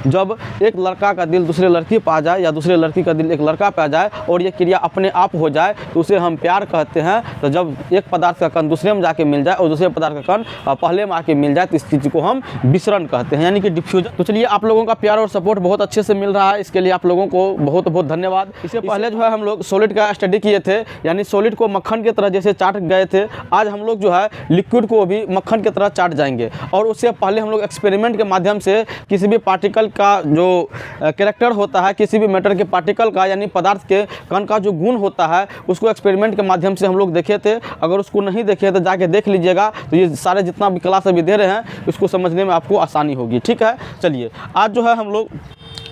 जब एक लड़का का दिल दूसरे लड़की पर आ जाए या दूसरे लड़की का दिल एक लड़का पे आ जाए और ये क्रिया अपने आप हो जाए तो उसे हम प्यार कहते हैं। तो जब एक पदार्थ का कण दूसरे में जाके मिल जाए और दूसरे पदार्थ का कण पहले में आके मिल जाए तो इस चीज़ को हम विसरण कहते हैं, यानी कि डिफ्यूजन। तो चलिए, आप लोगों का प्यार और सपोर्ट बहुत अच्छे से मिल रहा है, इसके लिए आप लोगों को बहुत बहुत धन्यवाद। इससे पहले जो है हम लोग सॉलिड का स्टडी किए थे, यानी सॉलिड को मक्खन की तरह जैसे चाट गए थे। आज हम लोग जो है लिक्विड को भी मक्खन की तरह चाट जाएंगे। और उससे पहले हम लोग एक्सपेरिमेंट के माध्यम से किसी भी पार्टिकल का जो कैरेक्टर होता है, किसी भी मैटर के पार्टिकल का यानी पदार्थ के कण का जो गुण होता है, उसको एक्सपेरिमेंट के माध्यम से हम लोग देखे थे। अगर उसको नहीं देखे तो जाके देख लीजिएगा, तो ये सारे जितना भी क्लास अभी दे रहे हैं उसको समझने में आपको आसानी होगी। ठीक है, चलिए आज जो है हम लोग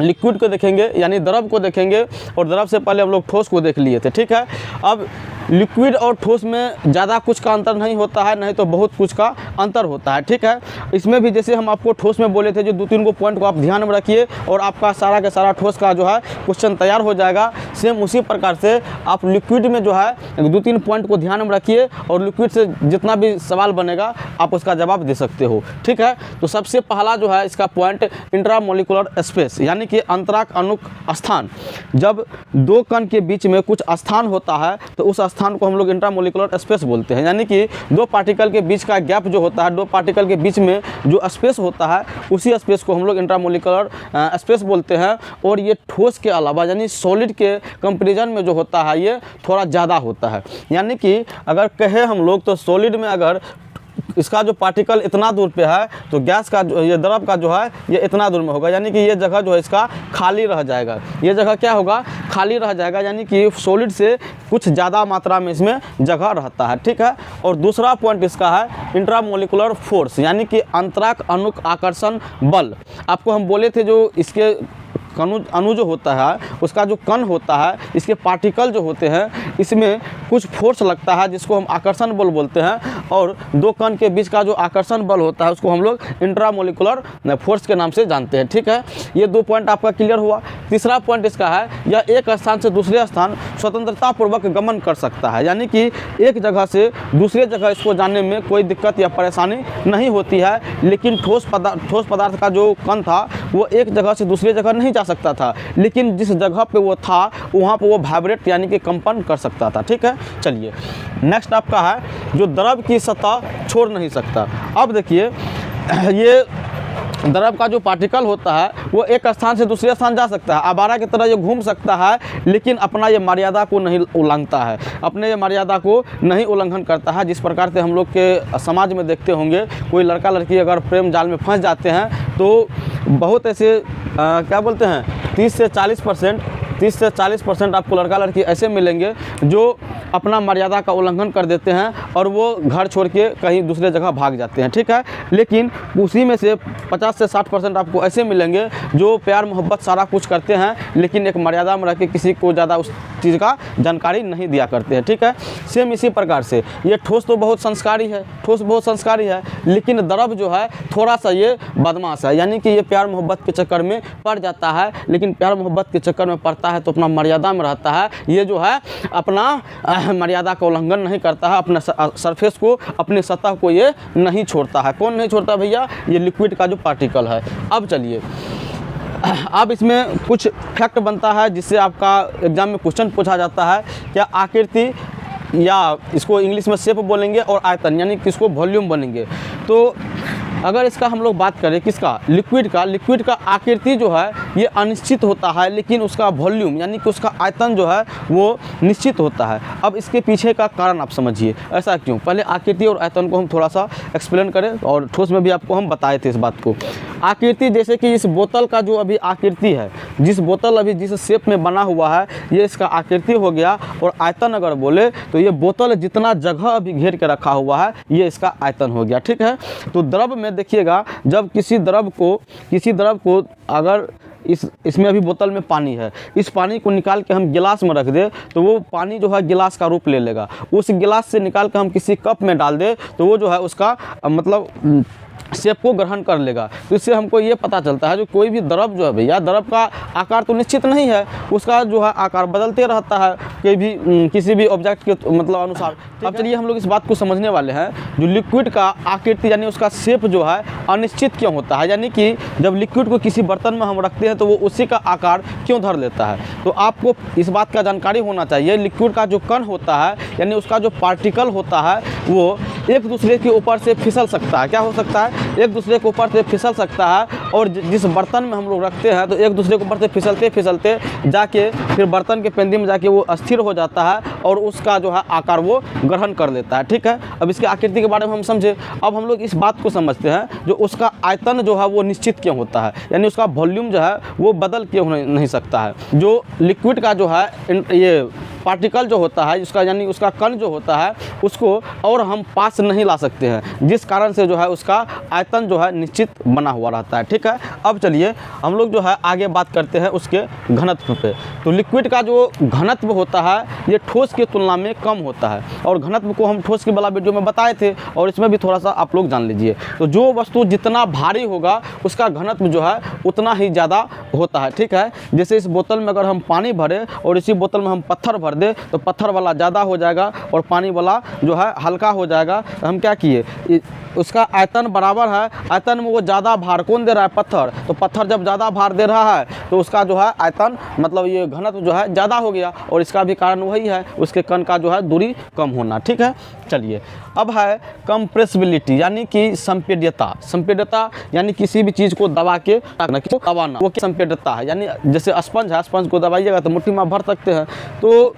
लिक्विड को देखेंगे यानी द्रव को देखेंगे, और द्रव से पहले हम लोग ठोस को देख लिए थे। ठीक है, अब लिक्विड और ठोस में ज़्यादा कुछ का अंतर नहीं होता है, नहीं तो बहुत कुछ का अंतर होता है। ठीक है, इसमें भी जैसे हम आपको ठोस में बोले थे, जो 2-3 पॉइंट को आप ध्यान में रखिए और आपका सारा का सारा ठोस का जो है क्वेश्चन तैयार हो जाएगा। सेम उसी प्रकार से आप लिक्विड में जो है 2-3 पॉइंट को ध्यान में रखिए और लिक्विड से जितना भी सवाल बनेगा आप उसका जवाब दे सकते हो। ठीक है, तो सबसे पहला जो है इसका पॉइंट इंट्रामोलिकुलर स्पेस, यानी कि अंतराक अणुक स्थान। जब दो कण के बीच में कुछ स्थान होता है तो उस स्थान को हम लोग इंट्रामोलिकुलर स्पेस बोलते हैं, यानी कि दो पार्टिकल के बीच का गैप जो होता है, दो पार्टिकल के बीच में जो स्पेस होता है उसी स्पेस को हम लोग इंट्रामोलिकुलर स्पेस बोलते हैं। और ये ठोस के अलावा यानी सॉलिड के कंपैरिजन में जो होता है ये थोड़ा ज़्यादा होता है। यानी कि अगर कहे हम लोग तो सॉलिड में अगर इसका जो पार्टिकल इतना दूर पे है तो गैस का जो ये द्रव का जो है ये इतना दूर में होगा, यानी कि ये जगह जो है इसका खाली रह जाएगा। ये जगह क्या होगा, खाली रह जाएगा, यानी कि सॉलिड से कुछ ज़्यादा मात्रा में इसमें जगह रहता है। ठीक है, और दूसरा पॉइंट इसका है इंट्रामोलिकुलर फोर्स, यानी कि अंतराक अणुक आकर्षण बल। आपको हम बोले थे जो इसके अणु जो होता है उसका जो कण होता है, इसके पार्टिकल जो होते हैं इसमें कुछ फोर्स लगता है जिसको हम आकर्षण बल बोलते हैं। और दो कण के बीच का जो आकर्षण बल होता है उसको हम लोग इंट्रामोलिकुलर फोर्स के नाम से जानते हैं। ठीक है, ये 2 पॉइंट आपका क्लियर हुआ। तीसरा पॉइंट इसका है यह एक स्थान से दूसरे स्थान स्वतंत्रतापूर्वक गमन कर सकता है, यानी कि एक जगह से दूसरे जगह इसको जाने में कोई दिक्कत या परेशानी नहीं होती है। लेकिन ठोस पदार्थ का जो कण था वो एक जगह से दूसरी जगह नहीं जा सकता था, लेकिन जिस जगह पे वो था वहाँ पे वो वाइब्रेट यानी कि कंपन कर सकता था। ठीक है, चलिए नेक्स्ट आपका है जो द्रव की सतह छोड़ नहीं सकता। अब देखिए, ये द्रव का जो पार्टिकल होता है वो एक स्थान से दूसरे स्थान जा सकता है, आवारा की तरह ये घूम सकता है, लेकिन अपना ये मर्यादा को नहीं उल्लंघता है, अपने ये मर्यादा को नहीं उल्लंघन करता है। जिस प्रकार से हम लोग के समाज में देखते होंगे, कोई लड़का लड़की अगर प्रेम जाल में फंस जाते हैं तो बहुत ऐसे क्या बोलते हैं 30 से 40% आपको लड़का लड़की ऐसे मिलेंगे जो अपना मर्यादा का उल्लंघन कर देते हैं और वो घर छोड़ के कहीं दूसरे जगह भाग जाते हैं। ठीक है, लेकिन उसी में से 50 से 60% आपको ऐसे मिलेंगे जो प्यार मोहब्बत सारा कुछ करते हैं, लेकिन एक मर्यादा में रह के किसी को ज़्यादा उस चीज़ का जानकारी नहीं दिया करते हैं। ठीक है, सेम इसी प्रकार से ये ठोस तो बहुत संस्कारी है, लेकिन द्रव जो है थोड़ा सा ये बदमाश है, यानी कि ये प्यार मोहब्बत के चक्कर में पड़ जाता है, लेकिन प्यार मोहब्बत के चक्कर में पड़ता है तो अपना मर्यादा में रहता है। ये जो है अपना मर्यादा का उल्लंघन नहीं करता है, अपने सरफेस को, अपने सतह को ये नहीं छोड़ता है। कौन नहीं छोड़ता भैया? ये लिक्विड का जो पार्टिकल है। अब चलिए, अब इसमें कुछ फैक्ट बनता है जिससे आपका एग्जाम में क्वेश्चन पूछा जाता है। क्या आकृति, या इसको इंग्लिश में शेप बोलेंगे, और आयतन यानी किसको वॉल्यूम बनेंगे। तो अगर इसका हम लोग बात करें किसका, लिक्विड का आकृति जो है ये अनिश्चित होता है, लेकिन उसका वॉल्यूम यानी कि उसका आयतन जो है वो निश्चित होता है। अब इसके पीछे का कारण आप समझिए, ऐसा क्यों। पहले आकृति और आयतन को हम थोड़ा सा एक्सप्लेन करें, और ठोस में भी आपको हम बताए थे इस बात को। आकृति, जैसे कि इस बोतल का जो अभी आकृति है, जिस बोतल अभी जिस शेप में बना हुआ है, ये इसका आकृति हो गया। और आयतन अगर बोले तो ये बोतल जितना जगह अभी घेर के रखा हुआ है ये इसका आयतन हो गया। ठीक है, तो द्रव में देखिएगा, जब किसी द्रव को अगर इसमें अभी बोतल में पानी है, इस पानी को निकाल के हम गिलास में रख दे तो वो पानी जो है गिलास का रूप ले लेगा। उस गिलास से निकाल के हम किसी कप में डाल दे तो वो जो है उसका मतलब शेप को ग्रहण कर लेगा। तो इससे हमको ये पता चलता है जो कोई भी द्रव जो है भैया, द्रव का आकार तो निश्चित नहीं है, उसका जो है आकार बदलते रहता है किसी भी ऑब्जेक्ट के मतलब अनुसार। अब चलिए हम लोग इस बात को समझने वाले हैं, जो लिक्विड का आकृति यानी उसका शेप जो है अनिश्चित क्यों होता है, यानी कि जब लिक्विड को किसी बर्तन में हम रखते हैं तो वो उसी का आकार क्यों धर लेता है। तो आपको इस बात का जानकारी होना चाहिए, लिक्विड का जो कण होता है यानी उसका जो पार्टिकल होता है वो एक दूसरे के ऊपर से फिसल सकता है। क्या हो सकता है? एक दूसरे के ऊपर से फिसल सकता है, और जिस बर्तन में हम लोग रखते हैं तो एक दूसरे के ऊपर से फिसलते फिसलते जाके फिर बर्तन के पेंदी में जाके वो स्थिर हो जाता है और उसका जो है आकार वो ग्रहण कर लेता है। ठीक है, अब इसकी आकृति के बारे में हम समझे। अब हम लोग इस बात को समझते हैं जो उसका आयतन जो है वो निश्चित क्यों होता है, यानी उसका वॉल्यूम जो है वो बदल क्यों नहीं सकता है। जो लिक्विड का जो है ये पार्टिकल जो होता है उसका यानी उसका कण जो होता है उसको और हम पास नहीं ला सकते हैं, जिस कारण से जो है उसका आयतन जो है निश्चित बना हुआ रहता है। ठीक है, अब चलिए हम लोग जो है आगे बात करते हैं उसके घनत्व पे। तो लिक्विड का जो घनत्व होता है ये ठोस की तुलना में कम होता है, और घनत्व को हम ठोस के वाला वीडियो में बताए थे और इसमें भी थोड़ा सा आप लोग जान लीजिए। तो जो वस्तु जितना भारी होगा उसका घनत्व जो है उतना ही ज़्यादा होता है। ठीक है, जैसे इस बोतल में अगर हम पानी भरें और इसी बोतल में हम पत्थर भर दे तो पत्थर वाला ज़्यादा हो जाएगा और पानी वाला जो है हल्का हो जाएगा। तो हम क्या किए, उसका आयतन बराबर है, आयतन में वो ज़्यादा भार कौन दे रहा है? पत्थर। तो पत्थर जब ज़्यादा भार दे रहा है तो उसका जो है आयतन मतलब ये घनत्व जो है ज़्यादा हो गया, और इसका भी कारण वही है, उसके कण का जो है दूरी कम होना। ठीक है, चलिए अब है कंप्रेसिबिलिटी यानी कि संपीड्यता। संपीड्यता यानी किसी भी चीज़ को दबा के दबाना, वो संपीड्यता है। यानी जैसे स्पंज है, स्पंज को दबाइएगा तो मुट्ठी में भर सकते हैं। तो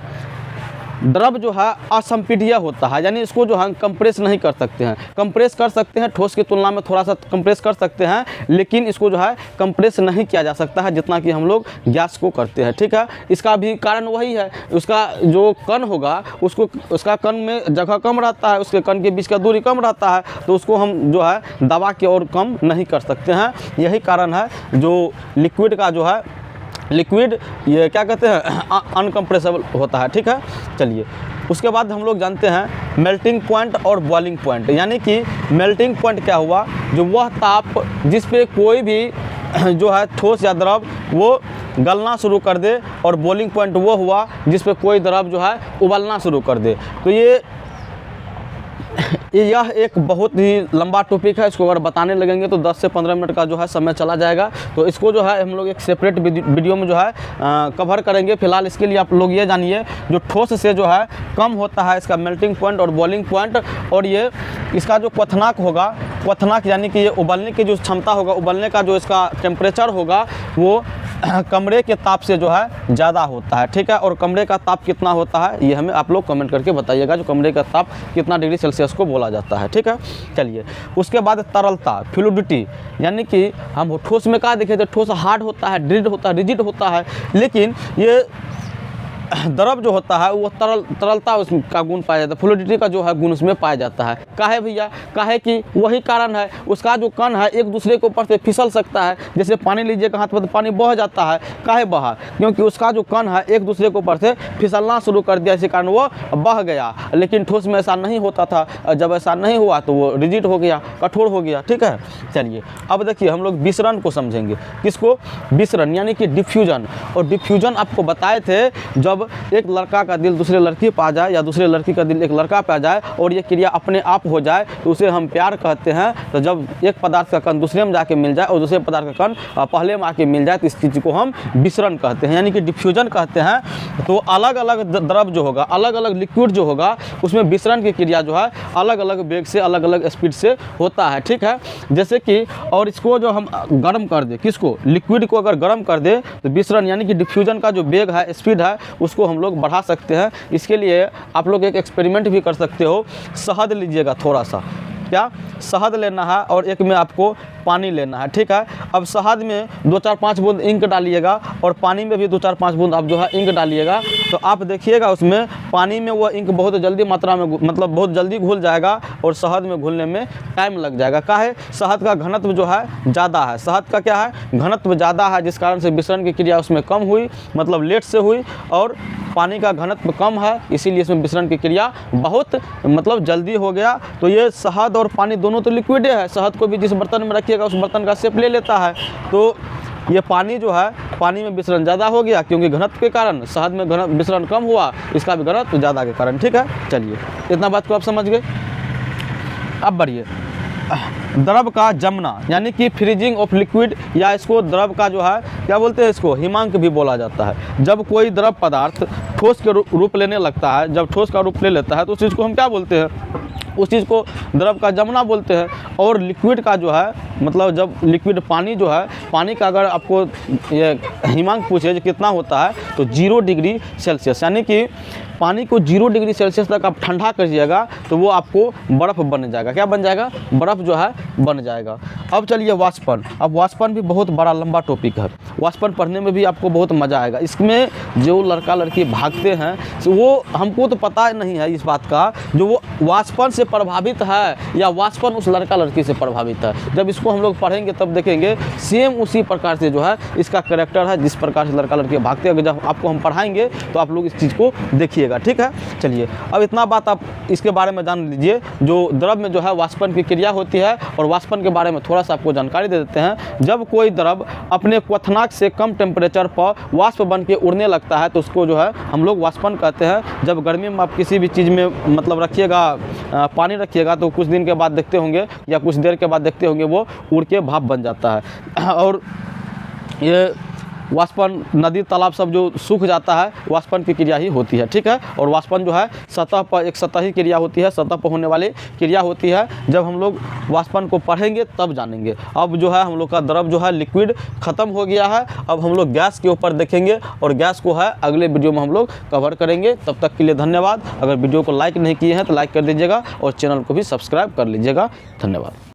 द्रव जो है असंपीड्य होता है, यानी इसको जो हम कंप्रेस नहीं कर सकते हैं। कंप्रेस कर सकते हैं, ठोस की तुलना में थोड़ा सा कंप्रेस कर सकते हैं, लेकिन इसको जो है कंप्रेस नहीं किया जा सकता है जितना कि हम लोग गैस को करते हैं। ठीक है, इसका भी कारण वही है, उसका जो कण होगा उसका कण में जगह कम रहता है, उसके कण के बीच का दूरी कम रहता है, तो उसको हम जो है दबा के और कम नहीं कर सकते हैं। यही कारण है जो लिक्विड का जो है लिक्विड ये क्या कहते हैं अनकम्प्रेसेबल होता है। ठीक है, चलिए उसके बाद हम लोग जानते हैं मेल्टिंग पॉइंट और बॉइलिंग पॉइंट। यानी कि मेल्टिंग पॉइंट क्या हुआ, जो वह ताप जिस पे कोई भी जो है ठोस या द्रव वो गलना शुरू कर दे, और बॉइलिंग पॉइंट वो हुआ जिस पे कोई द्रव जो है उबलना शुरू कर दे। तो यह एक बहुत ही लंबा टॉपिक है, इसको अगर बताने लगेंगे तो 10 से 15 मिनट का जो है समय चला जाएगा। तो इसको जो है हम लोग एक सेपरेट वीडियो में जो है कवर करेंगे। फिलहाल इसके लिए आप लोग ये जानिए, जो ठोस से जो है कम होता है इसका मेल्टिंग पॉइंट और बॉइलिंग पॉइंट, और ये इसका जो क्वथनांक होगा, क्वथनांक यानी कि ये उबलने की जो क्षमता होगा, उबलने का जो इसका टेम्परेचर होगा वो कमरे के ताप से जो है ज़्यादा होता है। ठीक है, और कमरे का ताप कितना होता है ये हमें आप लोग कमेंट करके बताइएगा, जो कमरे का ताप कितना डिग्री सेल्सियस को बोला जाता है। ठीक है, चलिए उसके बाद तरलता फ्लूइडिटी, यानी कि हम ठोस में क्या देखे थे, ठोस हार्ड होता है, रिजिड होता है, लेकिन ये द्रव जो होता है वो तरलता उसका गुण पाया जाता है, फ्लूइडिटी का जो है गुण उसमें पाया जाता है। काहे भैया, काहे कि वही कारण है, उसका जो कण है एक दूसरे के ऊपर से फिसल सकता है। जैसे पानी लीजिएगा हाथ पर तो पानी बह जाता है, काहे बहा, क्योंकि उसका जो कण है एक दूसरे के ऊपर से फिसलना शुरू कर दिया, इसी कारण वो बह गया। लेकिन ठोस में ऐसा नहीं होता था, जब ऐसा नहीं हुआ तो वो रिजिड हो गया, कठोर हो गया। ठीक है, चलिए अब देखिए हम लोग विसरण को समझेंगे। किसको? विसरण यानी कि डिफ्यूजन। और डिफ्यूजन आपको बताए थे, जब एक लड़का का दिल दूसरे लड़की पे आ जाए या दूसरे लड़की का दिल एक लड़का पे आ जाए और ये क्रिया अपने आप हो जाए तो उसे हम प्यार कहते हैं। तो जब एक पदार्थ का कण दूसरे में जाके मिल जाए और दूसरे पदार्थ का कण पहले में आके मिल जाए तो इस चीज़ को हम विसरण कहते हैं, यानी कि डिफ्यूजन कहते हैं। तो अलग अलग द्रव जो होगा, अलग अलग लिक्विड जो होगा, उसमें विसरण की क्रिया जो है अलग अलग वेग से, अलग अलग स्पीड से होता है। ठीक है, जैसे कि और इसको जो हम गर्म कर दे, किसको? लिक्विड को अगर गर्म कर दे तो विसरण यानी कि डिफ्यूजन का जो वेग है, स्पीड है, उसको हम लोग बढ़ा सकते हैं। इसके लिए आप लोग एक एक्सपेरिमेंट भी कर सकते हो। शहद लीजिएगा, थोड़ा सा क्या शहद लेना है और एक में आपको पानी लेना है। ठीक है, अब शहद में 2-4-5 बूंद इंक डालिएगा और पानी में भी 2-4-5 बूंद आप जो है इंक डालिएगा, तो आप देखिएगा उसमें पानी में वो इंक बहुत जल्दी मात्रा में मतलब बहुत जल्दी घुल जाएगा और शहद में घुलने में टाइम लग जाएगा। क्या है, शहद का घनत्व जो है ज़्यादा है, शहद का क्या है घनत्व ज़्यादा है, जिस कारण से विसरण की क्रिया उसमें कम हुई, मतलब लेट से हुई, और पानी का घनत्व कम है, इसीलिए इसमें विसरण की क्रिया बहुत मतलब जल्दी हो गया। तो ये शहद और पानी दोनों तो लिक्विड है, शहद को भी जिस बर्तन में रखिएगा उस बर्तन का शेप ले लेता है। तो ये पानी जो है, पानी में विसरण ज़्यादा हो गया क्योंकि घनत्व के कारण, शहद में विसरण कम हुआ, इसका भी घनत्व ज़्यादा के कारण। ठीक है, चलिए इतना बात को आप समझ गए। अब बढ़िए, द्रव का जमना यानी कि फ्रीजिंग ऑफ लिक्विड, या इसको द्रव का जो है क्या बोलते हैं, इसको हिमांक भी बोला जाता है। जब कोई द्रव पदार्थ ठोस के रूप लेने लगता है, जब ठोस का रूप ले लेता है तो उस चीज़ को हम क्या बोलते हैं, उस चीज़ को द्रव का जमना बोलते हैं। और लिक्विड का जो है मतलब जब लिक्विड पानी जो है, पानी का अगर आपको ये हिमांक पूछे जो कितना होता है तो 0 डिग्री सेल्सियस, यानी कि पानी को 0 डिग्री सेल्सियस तक आप ठंडा करिएगा तो वो आपको बर्फ़ बन जाएगा। क्या बन जाएगा, बर्फ़ जो है बन जाएगा। अब चलिए वाष्पन, अब वाष्पन भी बहुत बड़ा लंबा टॉपिक है, वाष्पन पढ़ने में भी आपको बहुत मज़ा आएगा। इसमें जो लड़का लड़की भागते हैं वो हमको तो पता नहीं है इस बात का, जो वो वाष्पन से प्रभावित है या वाष्पन उस लड़का लड़की से प्रभावित है। जब इसको हम लोग पढ़ेंगे तब देखेंगे सेम उसी प्रकार से जो है इसका कैरेक्टर है, जिस प्रकार से लड़का लड़की भागते हैं। जब आपको हम पढ़ाएंगे तो आप लोग इस चीज़ को देखिएगा। ठीक है, चलिए अब इतना बात आप इसके बारे में जान लीजिए, जो द्रव में जो है वाष्पन की क्रिया होती है। और वाष्पन के बारे में थोड़ा सा आपको जानकारी दे देते हैं। जब कोई द्रव अपने क्वथनांक से कम टेम्परेचर पर वाष्प बन के उड़ने लगता है तो उसको जो है हम लोग वाष्पन कहते हैं। जब गर्मी में आप किसी भी चीज़ में मतलब रखिएगा, पानी रखिएगा तो कुछ दिन के बाद देखते होंगे या कुछ देर के बाद देखते होंगे वो उड़ के भाप बन जाता है। और ये वाष्पन, नदी तालाब सब जो सूख जाता है वाष्पन की क्रिया ही होती है। ठीक है, और वाष्पन जो है सतह पर एक सतही क्रिया होती है, सतह पर होने वाली क्रिया होती है। जब हम लोग वाष्पन को पढ़ेंगे तब जानेंगे। अब जो है हम लोग का द्रव जो है लिक्विड ख़त्म हो गया है, अब हम लोग गैस के ऊपर देखेंगे और गैस को है अगले वीडियो में हम लोग कवर करेंगे। तब तक के लिए धन्यवाद। अगर वीडियो को लाइक नहीं किए हैं तो लाइक कर दीजिएगा और चैनल को भी सब्सक्राइब कर लीजिएगा। धन्यवाद।